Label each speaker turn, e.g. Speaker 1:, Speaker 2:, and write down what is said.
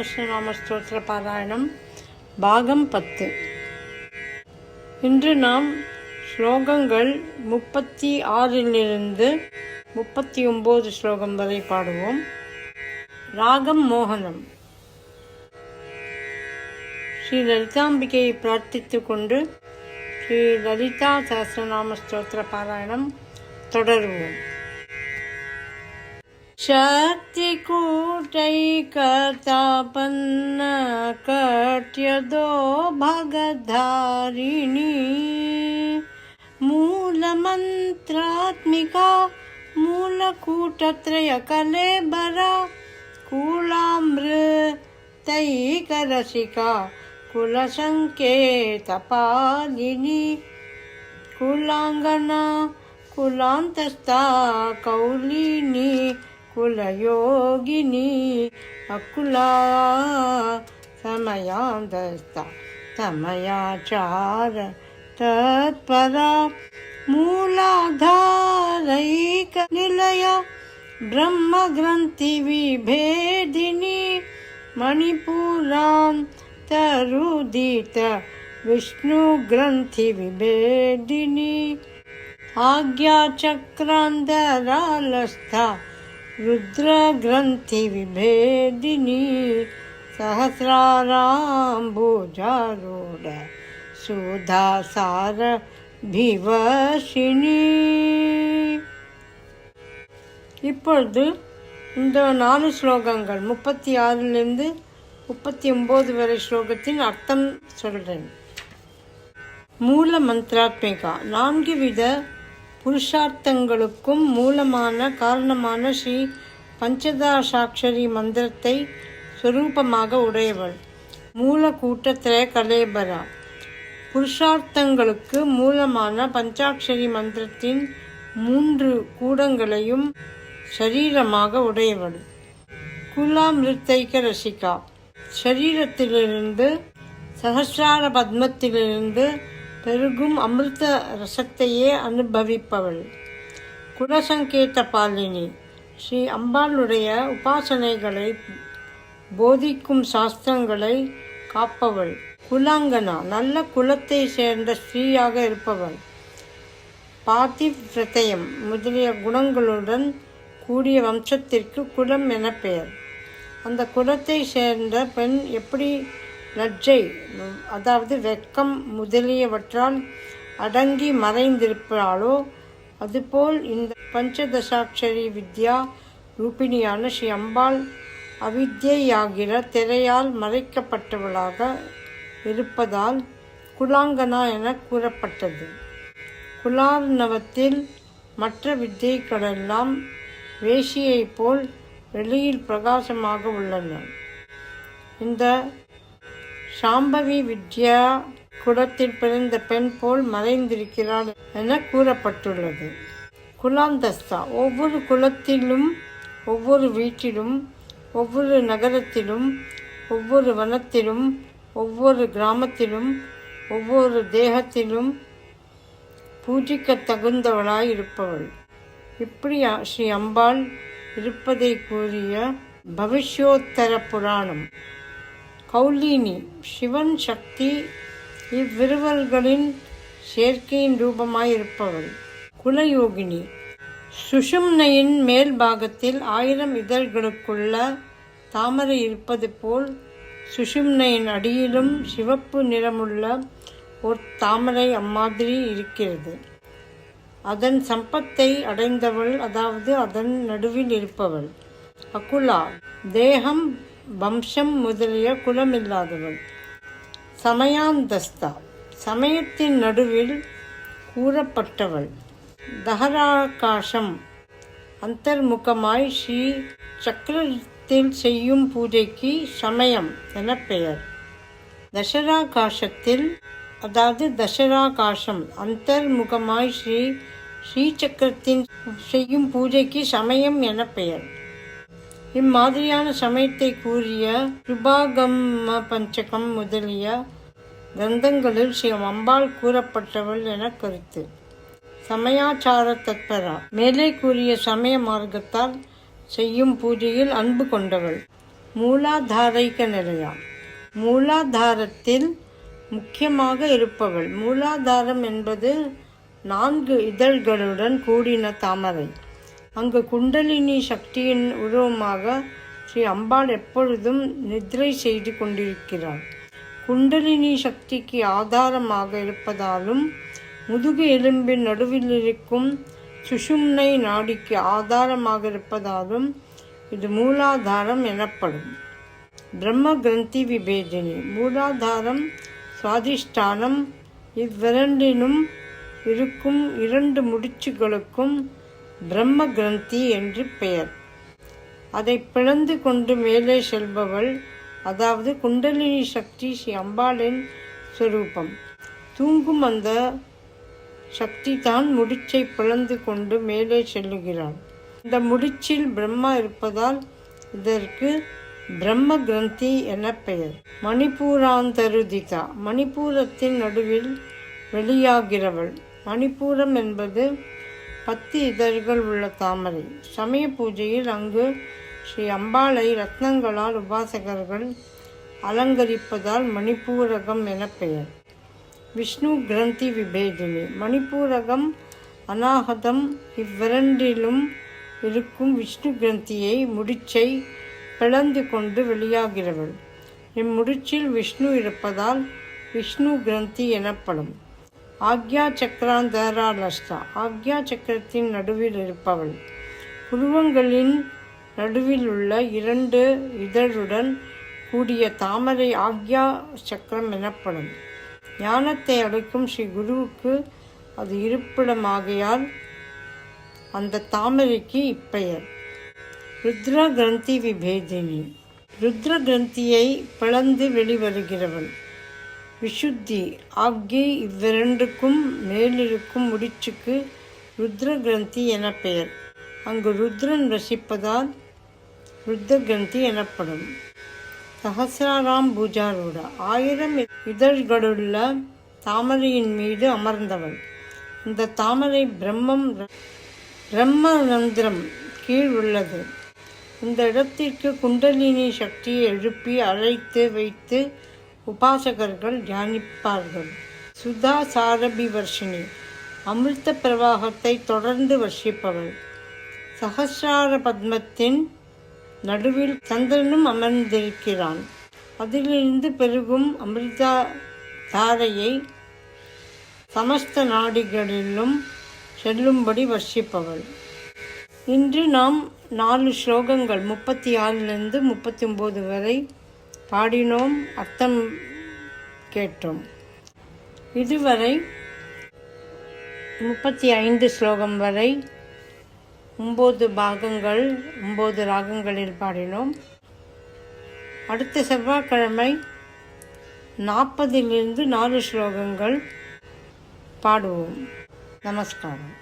Speaker 1: சஹஸ்ரநாம ஸ்தோத்திர பாராயணம் பாகம் 10. இன்று நாம் ஸ்லோகங்கள் 36 39 ஸ்லோகம் வரை பாடுவோம். ராகம் மோகனம். ஸ்ரீ லலிதாம்பிகையை பிரார்த்தித்து கொண்டு ஸ்ரீ லலிதா சஹஸ்ரநாம ஸ்தோத்திர பாராயணம் தொடருவோம். शक्तिकूटैकतापन्न कट्यदो भगधारिणी मूलमन्त्रात्मिका मूलकूटत्रयकलेबरा कुलामृतैकरसिका कुलसङ्केतपालिनी कुलाङ्गना कुलान्तस्था कौलिनी कुलयोगिनी अकुला समयान्तस्था तमयाचार तत्परा मूलाधारैकनिलया ब्रह्मग्रन्थिविभेदिनी मणिपुरान्तरुदित विष्णुग्रन्थिविभेदिनी आज्ञाचक्रान्तरालस्था रुद्रग्रन्थिविभेदिनी सहस्राराम्बुजारूढ சுதாசாரபிவசினி. இப்பொழுது இந்த 4 ஸ்லோகங்கள் 36 39 வரை ஸ்லோகத்தின் அர்த்தம் சொல்கிறேன். மூல மந்திராத்மிகா 4 வித புருஷார்த்தங்களுக்கும் மூலமான காரணமான ஸ்ரீ பஞ்சதசாட்சரி மந்திரத்தை சொரூபமாக உடையவள். மூல கூட்டத்திரய கலேபரா புருஷார்த்தங்களுக்கு மூலமான பஞ்சாட்சரி மந்திரத்தின் 3 கூடங்களையும் சரீரமாக உடையவள். குலாமிருத்தைக்க ரசிகா சரீரத்திலிருந்து சஹஸ்ரார பத்மத்திலிருந்து பெருகும் அமிர்த ரசத்தையே அனுபவிப்பவள். குலசங்கேத பாலினி ஸ்ரீ அம்பாளுடைய உபாசனைகளை போதிக்கும் சாஸ்திரங்களை காப்பவள். குலாங்கனா நல்ல குலத்தை சேர்ந்த ஸ்ரீயாக இருப்பவள். பாதிவ்ரதயம் முதலிய குணங்களுடன் கூடிய வம்சத்திற்கு குலம் என பெயர். அந்த குலத்தை சேர்ந்த பெண் எப்படி லஜ்ஜை அதாவது வெட்கம் முதலியவற்றால் அடங்கி மறைந்திருப்பாளோ அதுபோல் இந்த பஞ்சதசாட்சரி வித்யா ரூபிணியான ஸ்ரீ அம்பாள் அவித்யாகிற திரையால் மறைக்கப்பட்டவளாக இருப்பதால் குலாங்கனா என கூறப்பட்டது. குலார்ணவத்தில் மற்ற வித்யைகளெல்லாம் வேஷியைப் போல் வெளியில் பிரகாசமாக உள்ளன. இந்த சாம்பவி வித்யா குலத்தில் பிறந்த பெண் போல் மறைந்திருக்கிறாள் என கூறப்பட்டுள்ளது. குலாந்தஸ்தா ஒவ்வொரு குலத்திலும் ஒவ்வொரு வீட்டிலும் ஒவ்வொரு நகரத்திலும் ஒவ்வொரு வனத்திலும் ஒவ்வொரு கிராமத்திலும் ஒவ்வொரு தேகத்திலும் பூஜிக்க தகுந்தவளாய் இருப்பவள். இப்படி ஸ்ரீ அம்பாள் இருப்பதை கூறிய பவிஷ்யோத்தர புராணம். கௌலினி சிவன் சக்தி இவ்விருவர்களின் சேர்க்கையின் ரூபமாயிருப்பவள். குலயோகினி சுஷும்னையின் மேல் பாகத்தில் 1000 இதழ்களுக்குள்ள தாமரை இருப்பது போல் சுஷும்னையின் அடியிலும் சிவப்பு நிறமுள்ள ஒரு தாமரை அம்மாதிரி இருக்கிறது. அதன் சம்பத்தை அடைந்தவள், அதாவது அதன் நடுவில் இருப்பவள். அகுலா தேகம் வம்சம் முதலிய குலமில்லாதவள். சமயாந்தஸ்தா சமயத்தின் நடுவில் கூறப்பட்டவள். தஹராகாசம் அந்தர்முகமாய் ஸ்ரீ சக்கரத்தில் செய்யும் பூஜைக்கு சமயம் என பெயர். தசராகாசத்தில் அதாவது தசராகாசம் அந்தர்முகமாய் ஸ்ரீசக்கரத்தின் செய்யும் பூஜைக்கு சமயம் என பெயர். இம்மாதிரியான சமயத்தை கூறிய கிருபாகம பஞ்சகம் முதலிய கிரந்தங்களில் ஸ்ரீ அம்பாள் கூறப்பட்டவள் என கருத்து. சமயாச்சார தத்பரா மேலே கூறிய சமய மார்க்கத்தால் செய்யும் பூஜையில் அன்பு கொண்டவள். மூலாதாரைக்க நிலையா. மூலாதாரத்தில் முக்கியமாக இருப்பவள். மூலாதாரம் என்பது 4 இதழ்களுடன் கூடின தாமரை. அங்கு குண்டலினி சக்தியின் உருவமாக ஸ்ரீ அம்பாள் எப்பொழுதும் நித்ரை செய்து கொண்டிருக்கிறாள். குண்டலினி சக்திக்கு ஆதாரமாக இருப்பதாலும் முதுகு எலும்பின் நடுவில் இருக்கும் சுஷும்னை நாடிக்கு ஆதாரமாக இருப்பதாலும் இது மூலாதாரம் எனப்படும். பிரம்ம கிரந்தி விபேதினி. மூலாதாரம் சுவாதிஷ்டானம் இவ்விரண்டிலும் இருக்கும் 2 முடிச்சுகளுக்கும் பிரம்ம கிரந்தி என்று பெயர். அதை பிளந்து கொண்டு மேலே செல்பவள், அதாவது குண்டலினி சக்தி ஸ்ரீ அம்பாளின் ஸ்வரூபம். தூங்கும் அந்த சக்தி தான் முடிச்சை பிளந்து கொண்டு மேலே செல்லுகிறாள். இந்த முடிச்சில் பிரம்மா இருப்பதால் இதற்கு பிரம்ம கிரந்தி என பெயர். மணிப்பூராந்தருதிதா. மணிப்பூரத்தின் நடுவில் வெளியாகிறவள். மணிப்பூரம் என்பது 10 இதழ்கள் உள்ள தாமரை. சமய பூஜையில் அங்கு ஸ்ரீ அம்பாளை ரத்னங்களால் உபாசகர்கள் அலங்கரிப்பதால் மணிப்பூரகம் என பெயர். விஷ்ணு கிரந்தி விபேதினி. மணிப்பூரகம் அநாகதம் இவ்விரண்டிலும் இருக்கும் விஷ்ணு கிரந்தியை முடிச்சை பிளந்து கொண்டு வெளியாகிறவள். இம்முடிச்சில் விஷ்ணு இருப்பதால் விஷ்ணு கிரந்தி எனப்படும். ஆக்யா சக்கராந்தராலஸ்தா. ஆக்யா சக்கரத்தின் நடுவில் இருப்பவள். புருவங்களின் நடுவில் உள்ள 2 இதழுடன் கூடிய தாமரை ஆக்யா சக்கரம் எனப்படும். ஞானத்தை அளிக்கும் ஸ்ரீ குருவுக்கு அது இருப்பிடமாகையால் அந்த தாமரைக்கு இப்பெயர். ருத்ர கிரந்தி விபேதினி. ருத்ர கிரந்தியை பிளந்து வெளிவருகிறவள். விஷுத்தி ஆகிய இவ்விரண்டுக்கும் மேலிருக்கும் முடிச்சுக்கு ருத்ர கிரந்தி என பெயர். அங்கு ருத்ரன் வசிப்பதால் ருத்ர கிரந்தி எனப்படும். சஹசிராராம் பூஜாரூட. 1000 இதழ்களுள்ள தாமரையின் மீது அமர்ந்தவள். இந்த தாமரை பிரம்மரந்திரம் கீழ் உள்ளது. இந்த இடத்திற்கு குண்டலினி சக்தியை எழுப்பி அழைத்து வைத்து உபாசகர்கள் தியானிப்பார்கள். சுதா சாரபி வர்ஷினி. அமிர்த பிரவாகத்தை தொடர்ந்து வர்ஷிப்பவள். சஹசிரார பத்மத்தின் நடுவில் சந்திரனும் அமர்ந்திருக்கிறான். அதிலிருந்து பெருகும் அமிர்த தாரையை சமஸ்த நாடிகளிலும் செல்லும்படி வர்ஷிப்பவள். இன்று நாம் 4 ஸ்லோகங்கள் 36லிருந்து 39 வரை பாடினோம், அர்த்தம் கேட்டோம். இதுவரை 35 ஸ்லோகம் வரை 9 பாகங்கள் 9 ராகங்களில் பாடினோம். அடுத்த செவ்வாய்க்கிழமை 40லிருந்து 4 ஸ்லோகங்கள் பாடுவோம். நமஸ்காரம்.